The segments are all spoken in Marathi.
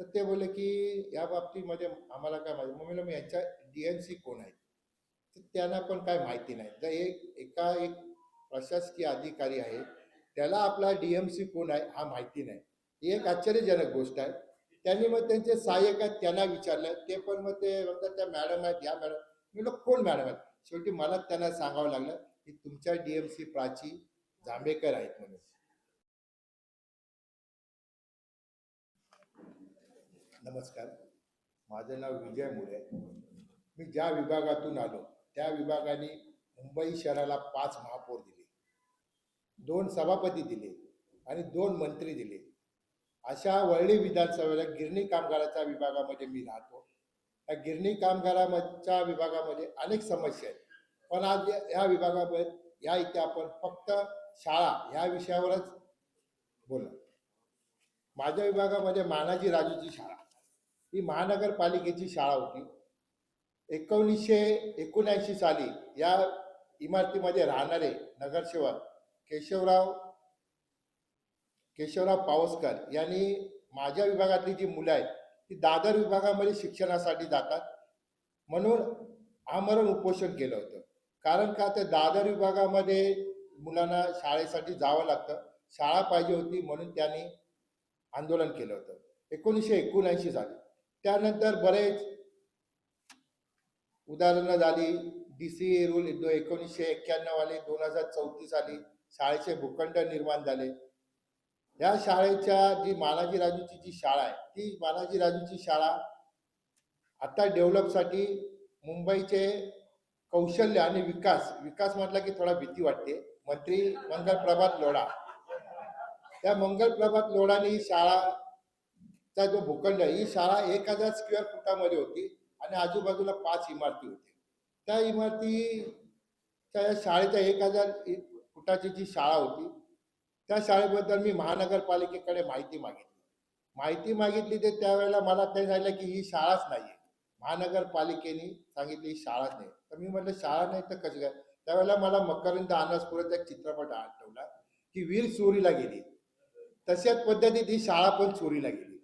तर ते बोलले की या बाबतीमध्ये आम्हाला काय माहिती. मग म्हणलं मी यांच्या DMC कोण आहे, तर त्यांना पण काय माहिती नाही. तर एक प्रशासकीय अधिकारी आहे, त्याला आपला DMC कोण आहे हा माहिती नाही. ही एक आश्चर्यजनक गोष्ट आहे. त्यांनी मग त्यांचे सहाय्यक आहेत त्यांना विचारलं, ते पण मग ते म्हणतात त्या मॅडम आहेत, या मॅडम. मी म्हणलं कोण मॅडम आहेत. शेवटी मला त्यांना सांगावं लागलं की तुमच्या DMC प्राची जांभेकर आहेत म्हणून. नमस्कार, माझं नाव विजय मुळे. मी ज्या विभागातून आलो त्या विभागाने मुंबई शहराला 5 महापौर दिले, 2 सभापती दिले आणि 2 मंत्री दिले. अशा वरळी विधानसभेला गिरणी कामगाराच्या विभागामध्ये मी राहतो. त्या गिरणी कामगाराच्या विभागामध्ये अनेक समस्या आहेत, पण आज या विभागामध्ये या इथे आपण फक्त शाळा ह्या विषयावरच बोलू. माझ्या विभागामध्ये मानाजी राजूची शाळा ही महानगरपालिकेची शाळा होती. 1979 साली या इमारतीमध्ये राहणारे नगरसेवक केशवराव पावसकर यांनी माझ्या विभागातली जी मुलं आहेत ती दादर विभागामध्ये शिक्षणासाठी जातात म्हणून आमरण उपोषण केलं होतं. कारण का, तर दादर विभागामध्ये मुलांना शाळेसाठी जावं लागतं, शाळा पाहिजे होती म्हणून त्यांनी आंदोलन केलं होतं 1979 साली. त्यानंतर बरेच उदाहरणं झाली. DCA रूल 1991 आले, 2034 साली शाळेचे भूखंड निर्माण झाले. या शाळेच्या जी मानाजी राजूची जी शाळा आहे ती मानाजी राजूची शाळा आता डेव्हलपसाठी मुंबईचे कौशल्य आणि विकास म्हटला की थोडा भीती वाटते. मंत्री मंगलप्रभात लोढा, त्या मंगलप्रभात लोढाने ही शाळाचा जो भूखंड, ही शाळा 1000 स्क्वेअर फुटामध्ये होती आणि आजूबाजूला 5 इमारती होती. त्या इमारतीच्या शाळेच्या 1000 फुटाची जी शाळा होती त्या शाळेबद्दल मी महानगरपालिकेकडे माहिती मागितली. ते त्यावेळेला मला ते सांगितलं की ही शाळाच नाही आहे. महानगरपालिकेने सांगितली ही शाळाच नाही. तर मी म्हटलं शाळा नाही तर कशी काय. त्यावेळेला मला मकरंद अनासपुराचा एक चित्रपट आठवला की वीर चोरीला गेली, तशाच पद्धतीत ही शाळा पण चोरीला गेली.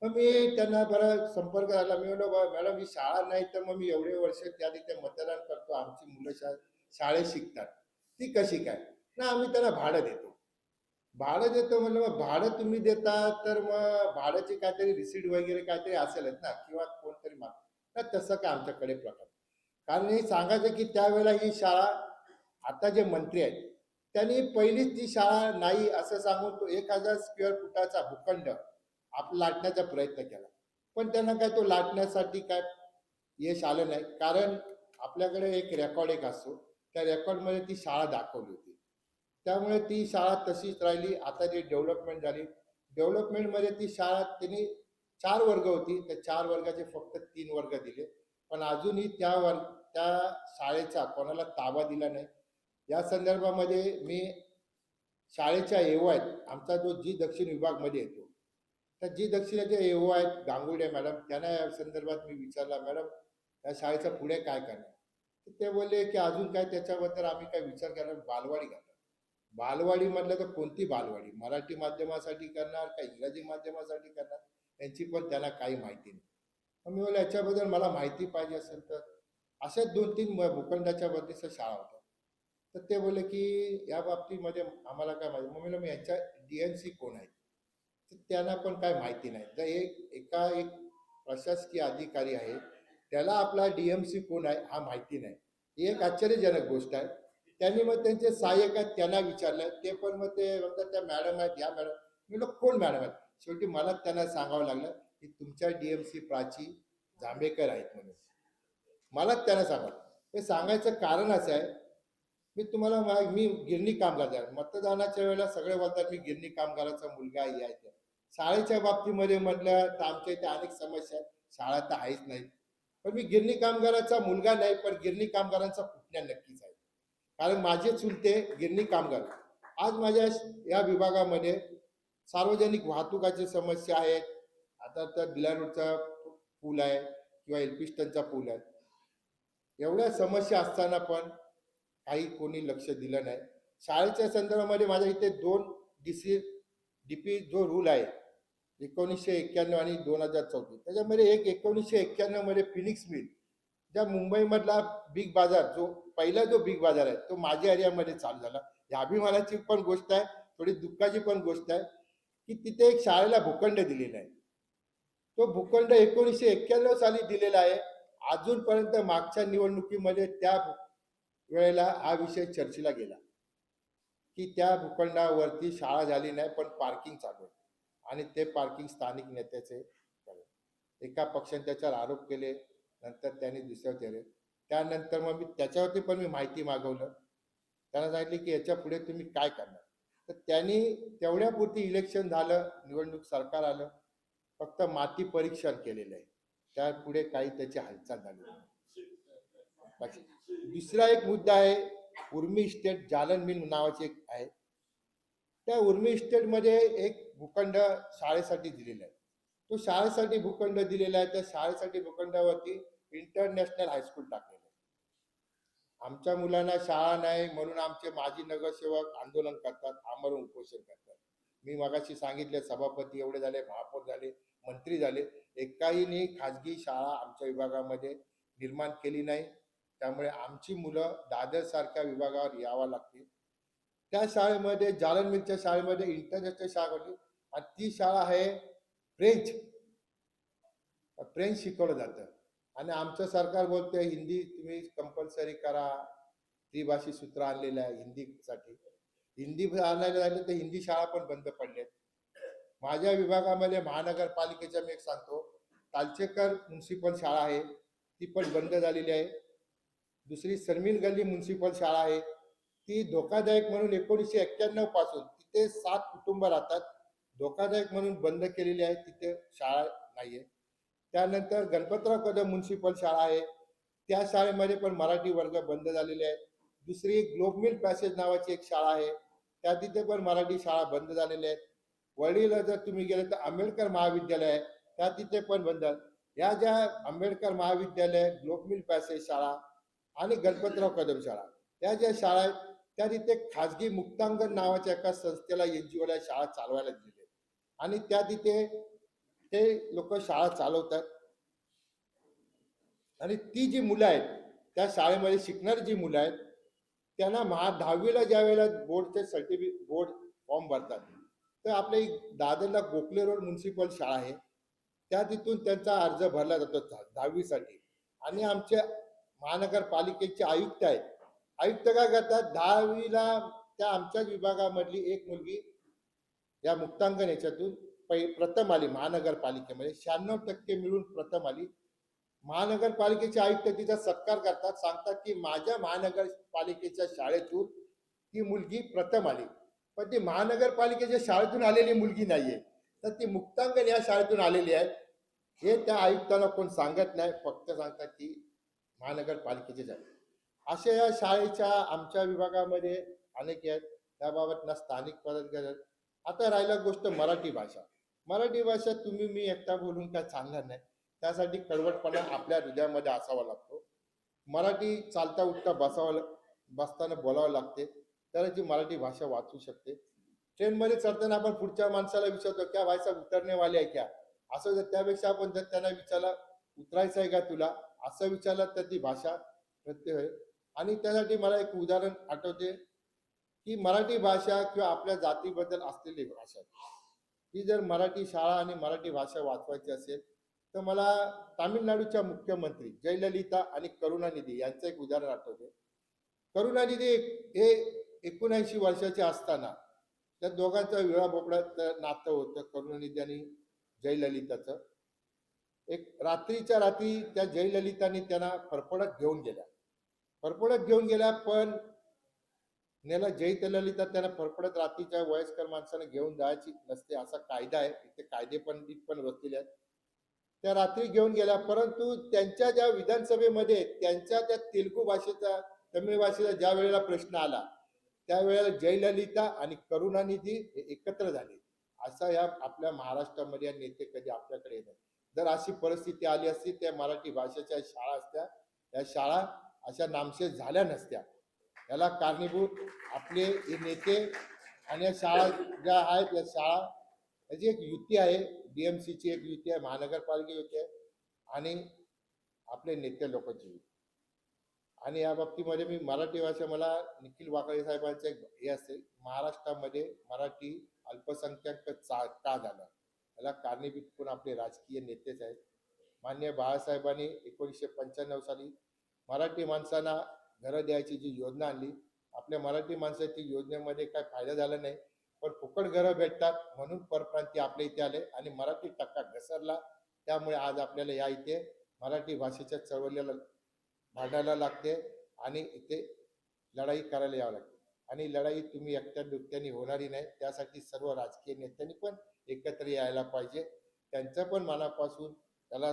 मग मी त्यांना बरं संपर्क झाला. मी म्हणलो मॅडम ही शाळा नाही तर मग मी एवढे वर्ष त्या तिथे मतदान करतो, आमची मुलं शाळेत शिकतात, ती कशी काय ना. आम्ही त्यांना भाडं देतो म्हणलं. मग भाडं तुम्ही देता तर मग भाड्याची काहीतरी रिसीट वगैरे काहीतरी असेलच ना, किंवा कोणतरी ना. तसं काय आमच्याकडे प्रकार. कारण हे सांगायचं की त्यावेळेला ही शाळा, आता जे मंत्री आहेत त्यांनी पहिलीच ती शाळा नाही असं सांगून तो 1000 स्क्वेअर फुटाचा भूखंड आपला लाटण्याचा प्रयत्न केला, पण त्यांना काय तो लाटण्यासाठी काय यश आलं नाही. कारण आपल्याकडे एक रेकॉर्ड असतो, त्या रेकॉर्डमध्ये ती शाळा दाखवली होती. त्यामुळे ती शाळा तशीच राहिली. आता जी डेव्हलपमेंटमध्ये ती शाळा त्यांनी 4 वर्ग होती, त्या 4 वर्गाचे फक्त 3 वर्ग दिले, पण अजूनही त्या शाळेचा कोणाला ताबा दिला नाही. या संदर्भामध्ये मी शाळेच्या EO आहेत, आमचा जो जी दक्षिण विभागमध्ये येतो, त्या जी दक्षिणाचे EO आहेत गांगुर्डे मॅडम, त्यांना या संदर्भात मी विचारला, मॅडम या शाळेचा पुढे काय करणार. तर ते बोलले की अजून काय त्याच्याबद्दल आम्ही काय विचार करणार, बालवाडी करणार. बालवाडी म्हटलं तर कोणती बालवाडी, मराठी माध्यमासाठी करणार का इंग्रजी माध्यमासाठी करणार, यांची पण त्यांना काही माहिती नाही. मी बोललो याच्याबद्दल मला माहिती पाहिजे असेल तर. अशाच 2-3 भूखंडाच्या बद्दलच्या शाळा होत्या. तर ते बोलले की या बाबतीमध्ये आम्हाला काय माहिती. मग म्हणलं मी यांच्या DMC कोण आहेत, तर त्यांना पण काय माहिती नाही. तर एक प्रशासकीय अधिकारी आहे, त्याला आपला DMC कोण आहे हा माहिती नाही. ही एक आश्चर्यजनक गोष्ट आहे. त्यांनी मग त्यांचे सहाय्यक आहेत त्यांना विचारलं, ते पण मग ते म्हणतात त्या मॅडम आहेत, या मॅडम. मी म्हणलं कोण मॅडम आहेत. शेवटी मला त्यांना सांगावं लागलं की तुमच्या DMC प्राची जांभेकर आहेत म्हणून. मला त्यांना सांगा. हे सांगायचं कारण असं आहे, मी गिरणी कामगार आहे. मतदानाच्या वेळेला सगळे बोलतात मी गिरणी कामगाराचा मुलगा आहे. शाळेच्या बाबतीमध्ये म्हटलं तर आमच्या इथे अनेक समस्या आहेत, शाळा तर आहेच नाही. पण मी गिरणी कामगाराचा मुलगा नाही, पण गिरणी कामगारांचा पुतण्या नक्कीच आहे. कारण माझे चुलते गिरणी कामगार. आज माझ्या या विभागामध्ये सार्वजनिक वाहतुकाची समस्या आहेत. आता तर बिला रोडचा पूल आहे किंवा एल्फिस्टनचा पूल आहे. एवढ्या समस्या असताना पण काही कोणी लक्ष दिलं नाही. शाळेच्या संदर्भामध्ये माझ्या इथे 2 DP जो रूल आहे, 1991 आणि 2034. त्याच्यामध्ये एक 1991 मध्ये फिनिक्स मिल, ज्या मुंबईमधला बिग बाजार, जो पहिला जो बिग बाजार आहे तो माझ्या एरियामध्ये चालू झाला. ही अभिमानाची पण गोष्ट आहे, थोडी दुःखाची पण गोष्ट आहे, की तिथे एक शाळेला भूखंड दिलेला आहे. तो भूखंड 1991 साली दिलेला आहे. अजूनपर्यंत मागच्या निवडणुकीमध्ये त्या वेळेला हा विषय चर्चेला गेला, की त्या भूखंडावरती शाळा झाली नाही पण पार्किंग चालू आहे, आणि ते पार्किंग स्थानिक नेत्याचे झाले. एका पक्षाने त्याच्यावर आरोप केले, नंतर त्यांनी दुसऱ्यावर केले. त्यानंतर मग मी त्याच्यावरती पण मी माहिती मागवलं. त्यांना सांगितले की याच्या पुढे तुम्ही काय करणार. तर त्यांनी तेवढ्यापुरती इलेक्शन झालं, निवडणूक सरकार आलं, फक्त माती परीक्षण केलेलं आहे. त्यापुढे काही त्याची हालचाल झाली नाही. दुसरा एक मुद्दा आहे, उर्मी इस्टेट जालन मिल नावाची एक आहे. त्या उर्मी इस्टेटमध्ये एक भूखंड शाळेसाठी दिलेला आहे. तो शाळेसाठी भूखंड दिलेला आहे. त्या शाळेसाठी भूखंडावरती इंटरनॅशनल हायस्कूल टाकलेलं आहे. आमच्या मुलांना शाळा नाही म्हणून आमचे माजी नगरसेवक आंदोलन करतात, आमरण उपोषण करतात. मी मगाशी सांगितले, सभापती एवढे झाले, महापौर झाले, मंत्री झाले, एकाहीने खाजगी शाळा आमच्या विभागामध्ये निर्माण केली नाही. त्यामुळे आमची मुलं दादर सारख्या विभागावर यावं लागते. त्या शाळेमध्ये, जालन मिलच्या शाळेमध्ये इंटरनॅशनल शाळा होती, आणि ती शाळा आहे फ्रेंच. फ्रेंच शिकवलं जातं, आणि आमचं सरकार बोलतंय हिंदी तुम्ही कंपल्सरी करा, त्रिभाषी सूत्र आणलेलं आहे हिंदीसाठी. हिंदी आणायला झालं तर हिंदी शाळा पण बंद पडल्यात. माझ्या विभागामध्ये महानगरपालिकेच्या मी एक सांगतो, तालचेकर म्युन्सिपल शाळा आहे, ती पण बंद झालेली आहे. दुसरी सरमिल गल्ली म्युन्सिपल शाळा आहे, ती धोकादायक म्हणून 1991 पासून तिथे 7 कुटुंब राहतात, धोकादायक म्हणून बंद केलेली आहे, तिथे शाळा नाहीये. त्यानंतर गणपतराव कदम म्युन्सिपल शाळा आहे, त्या शाळेमध्ये पण मराठी वर्ग बंद झालेले आहेत. दुसरी ग्लोबमिल पॅसेज नावाची एक शाळा आहे, त्या तिथे पण मराठी शाळा बंद झालेल्या आहेत. वडील जर तुम्ही गेले तर आंबेडकर महाविद्यालय आहे, त्या तिथे पण बंद. या ज्या आंबेडकर महाविद्यालय, ग्लोबमिल पॅसेज शाळा आणि गणपतराव कदम शाळा, त्या ज्या शाळा आहेत त्या तिथे खाजगी मुक्तांगण नावाच्या एका संस्थेला, एनजीओला शाळा चालवायला दिलेल्या, आणि त्या तिथे ते लोक शाळा चालवतात. आणि ती जी मुलं आहेत, त्या शाळेमध्ये शिकणारी जी मुलं आहेत, त्यांना 10वीला ज्या वेळेला बोर्डचे सर्टिफिकेट, बोर्ड फॉर्म भरतात, तर आपल्या दादरला गोखले रोड म्युन्सिपल शाळा आहे, त्या तिथून त्यांचा अर्ज भरला जातो 10वीसाठी. आणि आमच्या महानगरपालिकेचे आयुक्त आहेत, आयुक्त काय करतात, 10वीला त्या आमच्याच विभागामधली एक मुलगी या मुक्तांगण याच्यातून प्रथम आली, महानगरपालिकेमध्ये 96% मिळून प्रथम आली. महानगरपालिकेचे आयुक्त तिचा सत्कार करतात, सांगतात की माझ्या महानगरपालिकेच्या शाळेतून ती मुलगी प्रथम आली. पण ती महानगरपालिकेच्या शाळेतून आलेली मुलगी नाहीये, तर ती मुक्तांगण या शाळेतून आलेली आहे. हे त्या आयुक्ताला कोण सांगत नाही, फक्त सांगतात की महानगरपालिकेचे शाळे. अशा या शाळेच्या आमच्या विभागामध्ये अनेक आहेत, त्याबाबत ना स्थानिक पदाधिकारी. आता राहिला गोष्ट मराठी भाषा. मराठी भाषा तुम्ही मी एकटा बोलून काय चालणार नाही, त्यासाठी कडवटपणा आपल्या हृदयामध्ये असावा लागतो. मराठी चालता उठता बसताना बोलावं लागते, तरच जी मराठी भाषा वाचू शकते. ट्रेनमध्ये चढताना आपण पुढच्या माणसाला विचारतो, क्या भाषा उतरने वाले आहे क्या, असं जर त्यापेक्षा आपण जर त्यांना विचारलं उतरायचं आहे का तुला, असं विचारलं तर ती भाषा प्रत्यय होईल. आणि त्यासाठी मला एक उदाहरण आठवते, की मराठी भाषा किंवा आपल्या जातीबद्दल असलेली भाषा, ही जर मराठी शाळा आणि मराठी भाषा वाचवायची असेल, तर मला तामिळनाडूच्या मुख्यमंत्री जयललिता आणि करुणानिधी यांचं एक उदाहरण आठवते. करुणानिधी हे 79 वर्षाचे असताना त्या दोघांचं विवाह नातं होतं, करुणानिधी आणि जयललिताचं. एक रात्रीच्या रात्री त्या जयललिताने त्यांना फरफडत घेऊन गेल्या, पण नेला जयललिता त्यांना फरफडत रात्रीच्या वयस्कर माणसाने घेऊन जायची नसते, असा कायदा आहे इथे, कायदे पण बसलेले आहेत. त्या रात्री घेऊन गेल्या, परंतु त्यांच्या ज्या विधानसभेमध्ये त्यांच्या त्या तेलुगू भाषेचा, तमिळ भाषेचा ज्या वेळेला प्रश्न आला, त्यावेळेला जयललिता आणि करुणानिधी एकत्र झाले. असा या आपल्या महाराष्ट्रामध्ये नेते कधी आपल्याकडे येतात. जर अशी परिस्थिती आली असती, त्या मराठी भाषेच्या शाळा असत्या, त्या शाळा अशा नामशेष झाल्या नसत्या. याला कारणीभूत आपले हे नेते, आणि या शाळा ज्या आहेत, या शाळा याची एक युती आहे. डीएमसीची एक युती आहे, महानगरपालिका युती आहे आणि आपले नेते लोकांची युती. आणि या बाबतीमध्ये मी मराठी भाषा, मला निखिल वाकळे साहेबांचं एक हे असेल, महाराष्ट्रामध्ये मराठी अल्पसंख्याक का झालं याला कारणीभूत पण आपले राजकीय नेतेच आहेत. मान्य बाळासाहेबांनी 1995 साली मराठी माणसांना घरं द्यायची जी योजना आणली, आपल्या मराठी माणसाची योजनेमध्ये काय फायदा झाला नाही, पण फुकट घरं भेटतात म्हणून परप्रांतीय आपल्या इथे आले आणि मराठी टक्का घसरला. त्यामुळे आज आपल्याला या इथे मराठी भाषेच्या चळवळीला भांडायला लागते आणि इथे लढाई करायला यावं लागते. आणि लढाई तुम्ही एकट्या दुकट्याने होणारी नाही, त्यासाठी सर्व राजकीय नेत्यांनी पण एकत्र यायला पाहिजे. त्यांचं पण मनापासून त्याला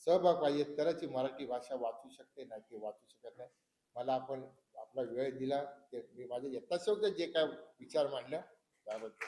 सहभाग पाहिजे, तरच ही मराठी भाषा वाचू शकते, नाही ते वाचू शकत नाही. मला आपण आपला वेळ दिला, ते मी माझे यथाशोक्त जे काय विचार मांडला त्याबद्दल